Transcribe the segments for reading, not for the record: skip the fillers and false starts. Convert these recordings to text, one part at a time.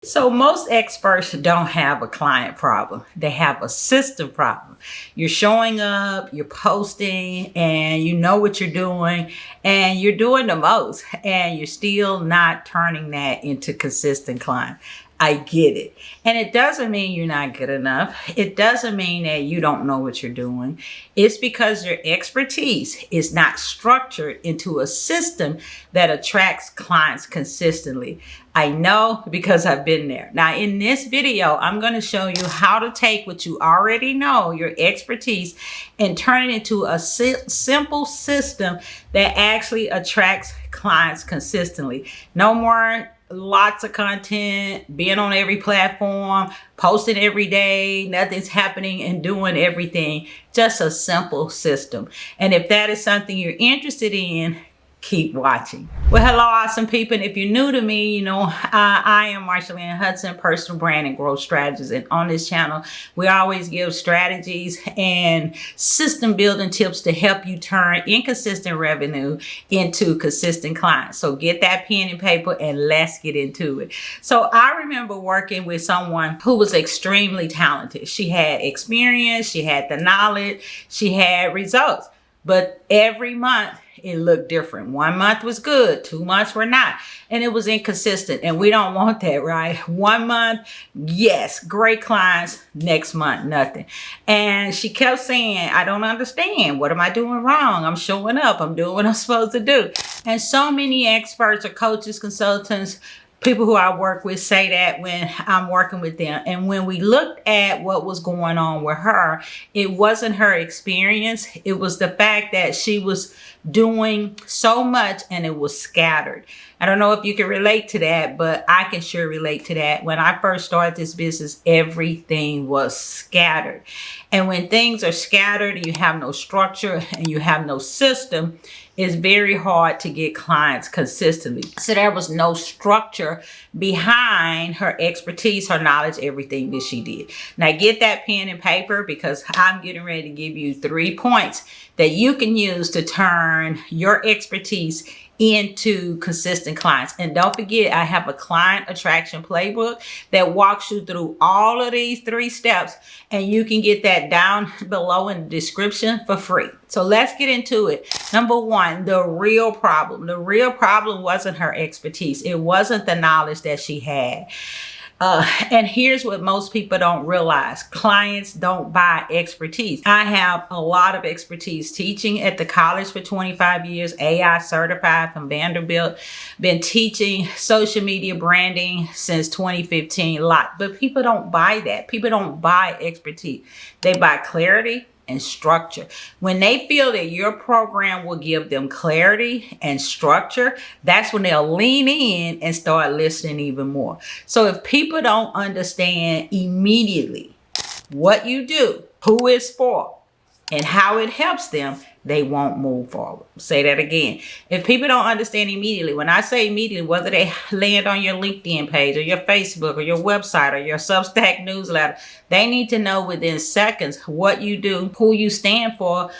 So most experts don't have a client problem. They have a system problem. You're showing up, you're posting, and you know what you're doing, and you're doing the most, and you're still not turning that into consistent client. I get it. And it doesn't mean you're not good enough. It doesn't mean that you don't know what you're doing. It's because your expertise is not structured into a system that attracts clients consistently. I know because I've been there. Now, in this video, I'm going to show you how to take what you already know, your expertise, and turn it into a simple system that actually attracts clients consistently. No more lots of content, being on every platform, posting every day, nothing's happening and doing everything. Just a simple system. And if that is something you're interested in, keep watching. Well, hello, awesome people. And if you're new to me, you know, I am Marshalyn Hudson, personal brand and growth strategist. And on this channel, we always give strategies and system building tips to help you turn inconsistent revenue into consistent clients. So get that pen and paper and let's get into it. So I remember working with someone who was extremely talented. She had experience, she had the knowledge, she had results. But every month it looked different. 1 month was good, 2 months were not. And it was inconsistent. And we don't want that, right? 1 month, yes, great clients. Next month, nothing. And she kept saying, I don't understand. What am I doing wrong? I'm showing up. I'm doing what I'm supposed to do. And so many experts or coaches, consultants, people who I work with say that when I'm working with them. And when we looked at what was going on with her, it wasn't her experience. It was the fact that she was doing so much and it was scattered. I don't know if you can relate to that, but I can sure relate to that. When I first started this business, everything was scattered. And when things are scattered, you have no structure and you have no system, it's very hard to get clients consistently. So there was no structure behind her expertise, her knowledge, everything that she did. Now get that pen and paper because I'm getting ready to give you 3 points that you can use to turn your expertise into consistent clients. And don't forget, I have a client attraction playbook that walks you through all of these 3 steps, and you can get that down below in the description for free. So let's get into it. Number 1, the real problem. The real problem wasn't her expertise. It wasn't the knowledge that she had. And here's what most people don't realize. Clients don't buy expertise. I have a lot of expertise teaching at the college for 25 years, AI certified from Vanderbilt, been teaching social media branding since 2015, a lot. But people don't buy that. People don't buy expertise. They buy clarity and structure. When they feel that your program will give them clarity and structure, that's when they'll lean in and start listening even more. So if people don't understand immediately what you do, who it's for, and how it helps them, they won't move forward. Say that again. If people don't understand immediately, when I say immediately, whether they land on your LinkedIn page or your Facebook or your website or your Substack newsletter, they need to know within seconds what you do, who you stand for,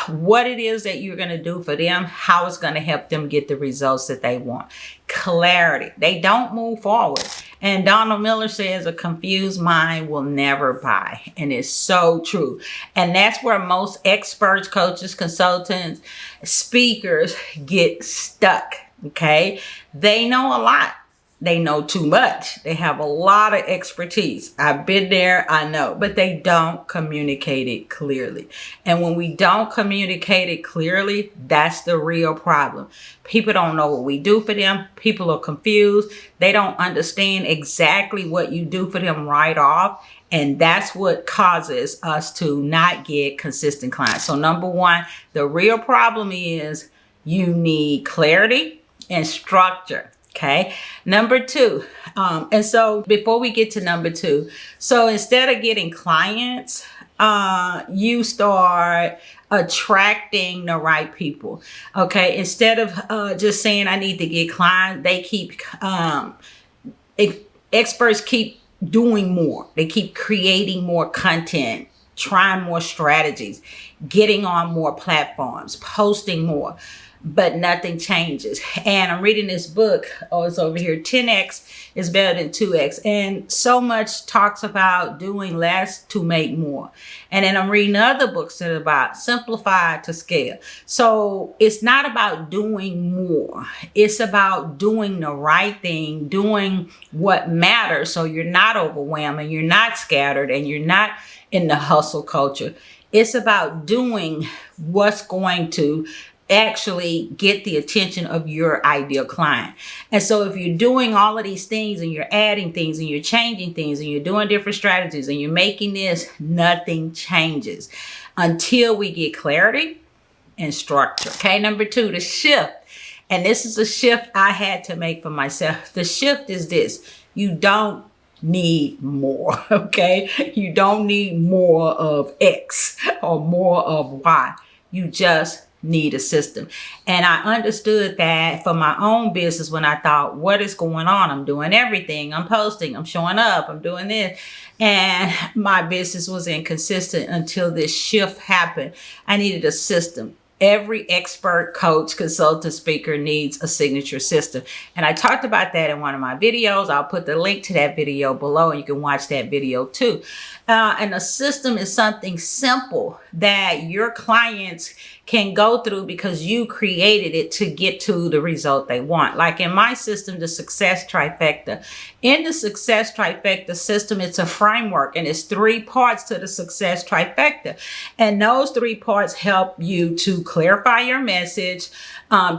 what it is that you're going to do for them, how it's going to help them get the results that they want. Clarity. They don't move forward. And Donald Miller says a confused mind will never buy. And it's so true. And that's where most experts, coaches, consultants, speakers get stuck. Okay. They know a lot. They know too much. They have a lot of expertise. I've been there, I know, but they don't communicate it clearly. And when we don't communicate it clearly, that's the real problem. People don't know what we do for them. People are confused. They don't understand exactly what you do for them right off. And that's what causes us to not get consistent clients. So number 1, the real problem is you need clarity and structure. Okay. Number 2. And so before we get to number 2, so instead of getting clients, you start attracting the right people. Okay. Instead of just saying, I need to get clients, they keep, experts keep doing more. They keep creating more content, trying more strategies, getting on more platforms, posting more. but nothing changes. And I'm reading this book. Oh, it's over here. 10x is better than 2x. And so much talks about doing less to make more. And then I'm reading other books that are about simplify to scale. So it's not about doing more. It's about doing the right thing, doing what matters. So you're not overwhelmed and you're not scattered and you're not in the hustle culture. It's about doing what's going to actually get the attention of your ideal client. And so if you're doing all of these things and you're adding things and you're changing things and you're doing different strategies and you're making this, nothing changes until we get clarity and structure. Okay, number 2, the shift. And this is a shift I had to make for myself. The shift is this: you don't need more. Okay, you don't need more of X or more of Y. You just need a system. And I understood that for my own business when I thought, what is going on? I'm doing everything. I'm posting, I'm showing up, I'm doing this. And my business was inconsistent until this shift happened. I needed a system. Every expert, coach, consultant, speaker needs a signature system. And I talked about that in one of my videos. I'll put the link to that video below and you can watch that video too. And a system is something simple that your clients can go through because you created it to get to the result they want. Like in my system, the Success Trifecta. In the Success Trifecta system, it's a framework and it's 3 parts to the Success Trifecta. And those 3 parts help you to clarify your message,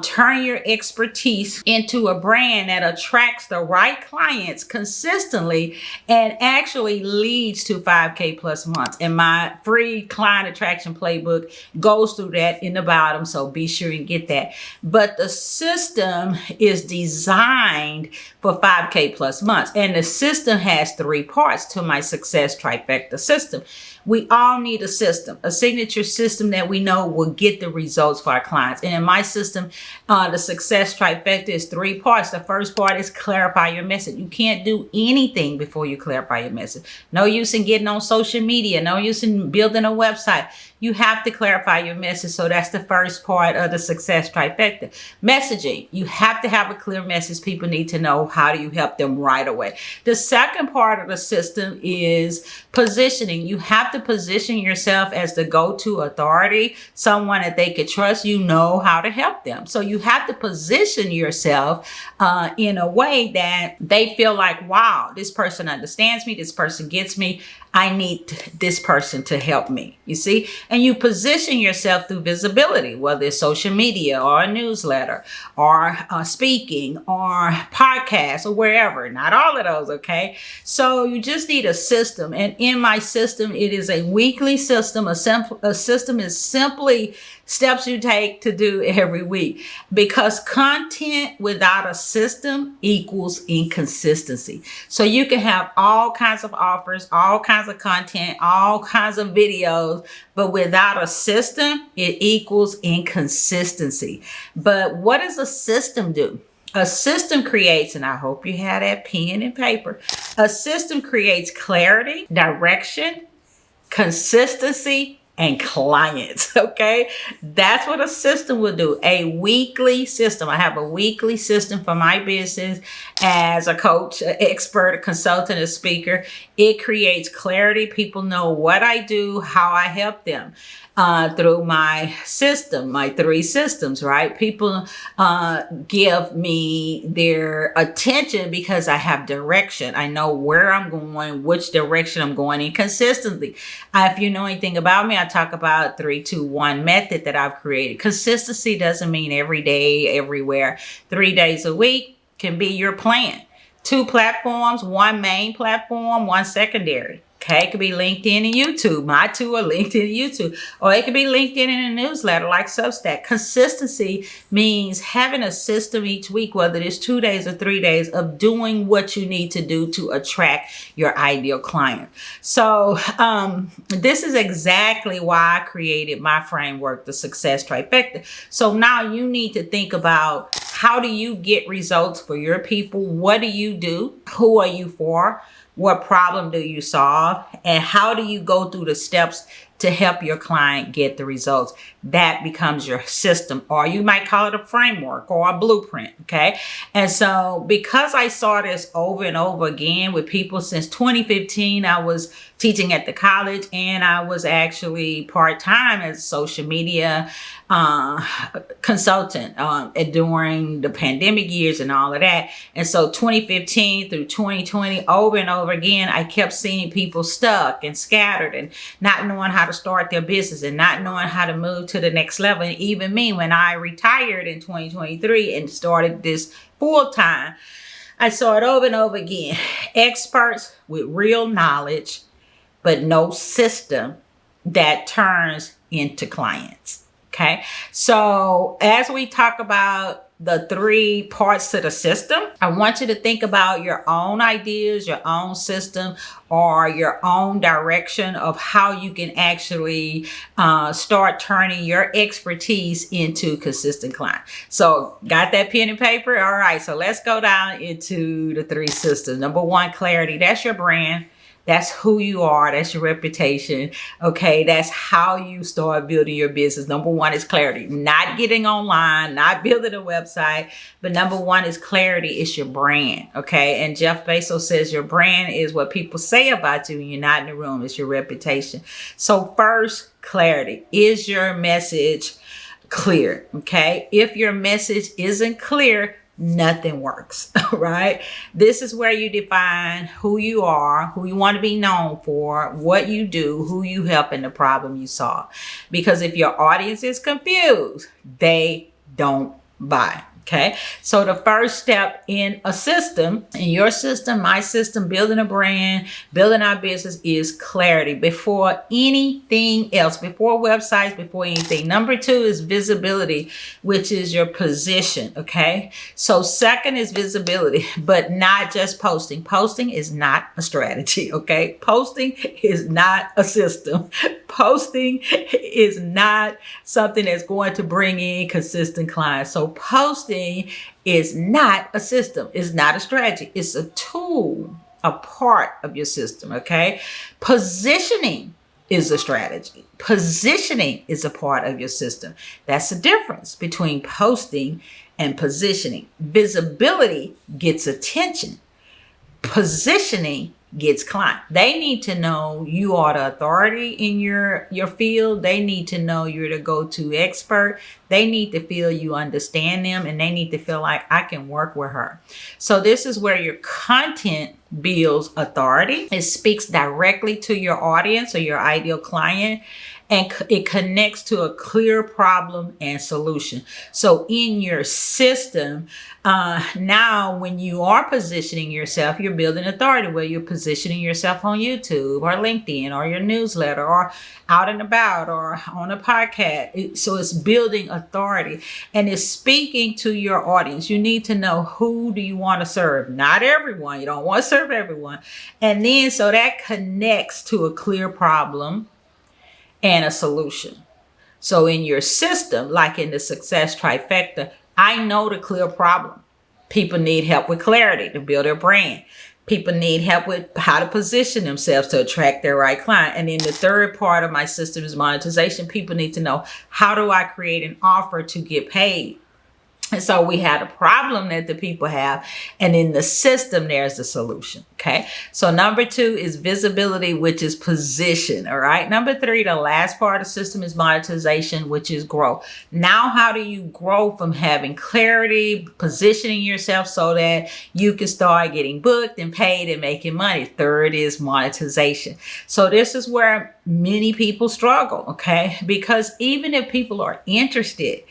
turn your expertise into a brand that attracts the right clients consistently and actually leads to 5K plus months. And my free Client Attraction Playbook goes through that in the bottom, so be sure you get that. But the system is designed for 5K plus months, and the system has 3 parts to my Success Trifecta system. We all need a system, a signature system that we know will get the results for our clients. And in my system, the Success Trifecta is 3 parts. The first part is clarify your message. You can't do anything before you clarify your message. No use in getting on social media. No use in building a website. You have to clarify your message. So that's the first part of the Success Trifecta. Messaging. You have to have a clear message. People need to know how do you help them right away. The second part of the system is positioning. You have to position yourself as the go-to authority, someone that they could trust. You know how to help them. So you have to position yourself in a way that they feel like, wow, this person understands me. This person gets me. I need this person to help me, you see? And you position yourself through visibility, whether it's social media or a newsletter or speaking or podcasts or wherever. Not all of those, okay? So you just need a system. And in my system, it is a weekly system. A system is simply steps you take to do every week, because content without a system equals inconsistency. So you can have all kinds of offers, all kinds of content, all kinds of videos, but without a system, it equals inconsistency. But what does a system do? A system creates, and I hope you have that pen and paper, a system creates clarity, direction, consistency, and clients. Okay, that's what a system will do. A weekly system. I have a weekly system for my business as a coach, an expert, a consultant, a speaker. It creates clarity. People know what I do, how I help them through my system, my 3 systems, right? People give me their attention because I have direction. I know where I'm going, which direction I'm going in consistently. If you know anything about me, I talk about 3-2-1 method that I've created. Consistency doesn't mean every day, everywhere. 3 days a week can be your plan. 2 platforms, 1 main platform, 1 secondary. Okay, it could be LinkedIn and YouTube. My 2 are LinkedIn and YouTube. Or it could be LinkedIn and a newsletter like Substack. Consistency means having a system each week, whether it's 2 days or 3 days, of doing what you need to do to attract your ideal client. So this is exactly why I created my framework, the Success Trifecta. So now you need to think about, how do you get results for your people? What do you do? Who are you for? What problem do you solve? And how do you go through the steps to help your client get the results. That becomes your system, or you might call it a framework or a blueprint. Okay. And so because I saw this over and over again with people since 2015, I was teaching at the college, and I was actually part-time as a social media consultant during the pandemic years and all of that. And so 2015 through 2020, over and over again, I kept seeing people stuck and scattered and not knowing how to start their business and not knowing how to move to the next level. And even me, when I retired in 2023 and started this full-time, I saw it over and over again. Experts with real knowledge, but no system that turns into clients. Okay. So as we talk about the 3 parts to the system, I want you to think about your own ideas, your own system, or your own direction of how you can actually start turning your expertise into consistent clients. So got that pen and paper? All right. So let's go down into the 3 systems. Number 1, clarity. That's your brand. That's who you are. That's your reputation. Okay. That's how you start building your business. Number 1 is clarity. Not getting online, not building a website, but number 1 is clarity. It's your brand. Okay. And Jeff Bezos says your brand is what people say about you when you're not in the room. It's your reputation. So first, clarity. Is your message clear? Okay. If your message isn't clear, nothing works, right? This is where you define who you are, who you want to be known for, what you do, who you help, and the problem you solve. Because if your audience is confused, they don't buy. Okay. So the first step in a system, in your system, my system, building a brand, building our business, is clarity before anything else, before websites, before anything. Number 2 is visibility, which is your position. Okay. So second is visibility, but not just posting. Posting is not a strategy. Okay. Posting is not a system. Posting is not something that's going to bring in consistent clients. So posting is not a system. It's not a strategy. It's a tool, a part of your system. Okay. Positioning is a strategy. Positioning is a part of your system. That's the difference between posting and positioning. Visibility gets attention. Positioning gets client. They need to know you are the authority in your field. They need to know you're the go-to expert. They need to feel you understand them, and they need to feel like I can work with her. So this is where your content builds authority. It speaks directly to your audience or your ideal client, and it connects to a clear problem and solution. So in your system, now when you are positioning yourself, you're building authority, where you're positioning yourself on YouTube or LinkedIn or your newsletter or out and about or on a podcast. So it's building authority, and it's speaking to your audience. You need to know, who do you want to serve? Not everyone. You don't want to serve everyone. And then so that connects to a clear problem and a solution. So in your system, like in the Success Trifecta, I know the clear problem. People need help with clarity to build their brand. People need help with how to position themselves to attract their right client. And then the third part of my system is monetization. People need to know, how do I create an offer to get paid? And so we had a problem that the people have, and in the system, there's the solution. Okay. So number 2 is visibility, which is position. All right. Number 3, the last part of the system, is monetization, which is growth. Now, how do you grow from having clarity, positioning yourself so that you can start getting booked and paid and making money? Third is monetization. So this is where many people struggle. Okay. Because even if people are interested,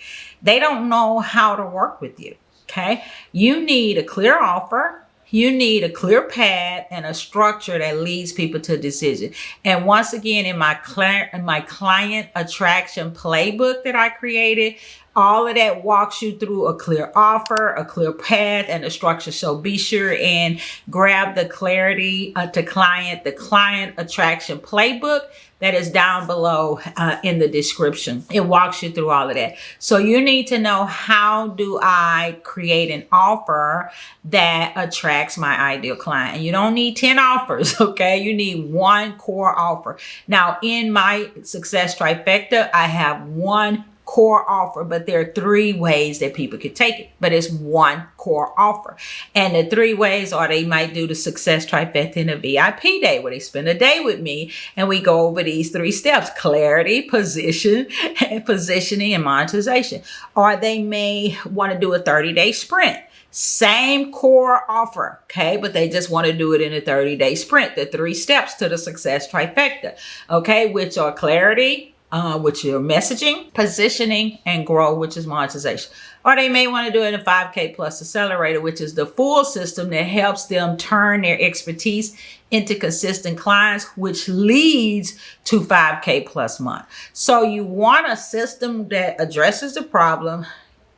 they don't know how to work with you. Okay. You need a clear offer. You need a clear path and a structure that leads people to a decision. And once again, in my client attraction playbook that I created, All of that walks you through a clear offer, a clear path, and a structure. So be sure and grab the Clarity to Client, the Client Attraction Playbook that is down below in the description. It walks you through all of that. So you need to know, how do I create an offer that attracts my ideal client? And you don't need 10 offers, okay? You need one core offer. Now, in my Success Trifecta, I have one core offer, but there are 3 ways that people could take it, but it's one core offer. And the 3 ways are, they might do the Success Trifecta in a VIP day where they spend a day with me and we go over these 3 steps: clarity, positioning, and monetization. Or they may want to do a 30-day sprint. Same core offer, okay, but they just want to do it in a 30-day sprint. The 3 steps to the Success Trifecta, okay, which are clarity, which is messaging, positioning, and grow, which is monetization. Or they may want to do it in a 5K plus accelerator, which is the full system that helps them turn their expertise into consistent clients, which leads to 5K plus month. So you want a system that addresses the problem,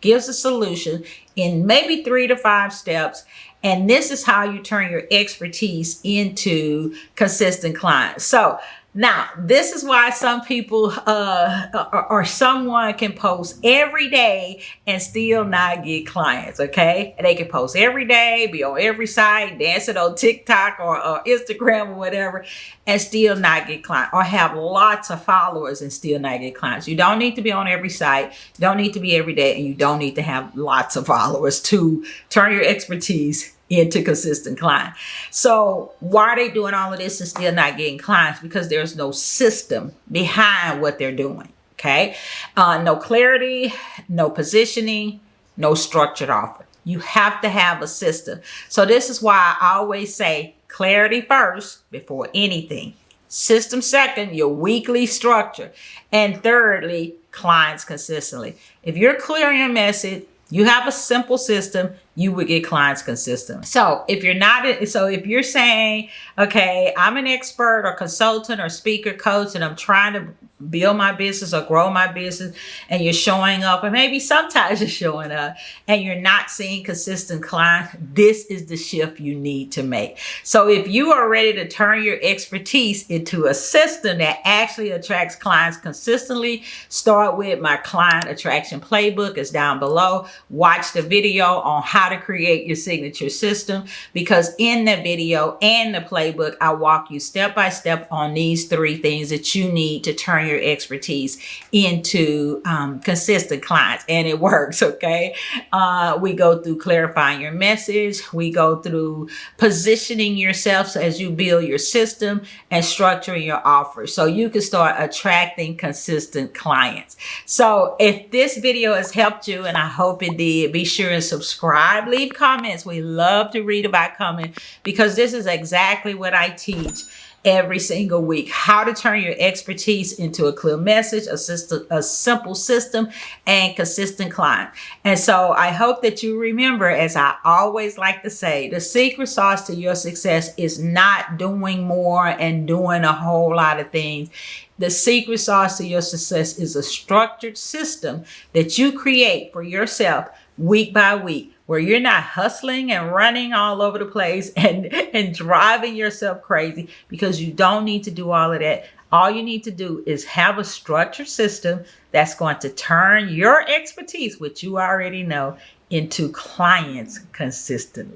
gives a solution in maybe 3 to 5 steps. And this is how you turn your expertise into consistent clients. So now, this is why some people or someone can post every day and still not get clients, okay? And they can post every day, be on every site, dancing on TikTok or Instagram or whatever, and still not get clients, or have lots of followers and still not get clients. You don't need to be on every site, you don't need to be every day, and you don't need to have lots of followers to turn your expertise into consistent client. So why are they doing all of this and still not getting clients? Because there's no system behind what they're doing, okay? No clarity, no positioning, no structured offer. You have to have a system. So this is why I always say clarity first before anything. System second, your weekly structure. And thirdly, clients consistently. If you're clear on your message, you have a simple system, you would get clients consistent. So if you're saying, okay, I'm an expert or consultant or speaker coach, and I'm trying to build my business or grow my business, and you're showing up, or maybe sometimes you're showing up and you're not seeing consistent clients, this is the shift you need to make. So if you are ready to turn your expertise into a system that actually attracts clients consistently, start with my Client Attraction Playbook. It's down below. Watch the video on how to create your signature system, because in the video and the playbook, I walk you step by step on these 3 things that you need to turn your expertise into consistent clients. And it works, okay? We go through clarifying your message. We go through positioning yourself as you build your system, and structuring your offer so you can start attracting consistent clients. So if this video has helped you, and I hope it did, be sure and subscribe, leave comments. We love to read about comments, because this is exactly what I teach every single week: how to turn your expertise into a clear message, a simple system, and consistent client. And so I hope that you remember, as I always like to say, the secret sauce to your success is not doing more and doing a whole lot of things. The secret sauce to your success is a structured system that you create for yourself week by week, where you're not hustling and running all over the place and driving yourself crazy, because you don't need to do all of that. All you need to do is have a structured system that's going to turn your expertise, which you already know, into clients consistently.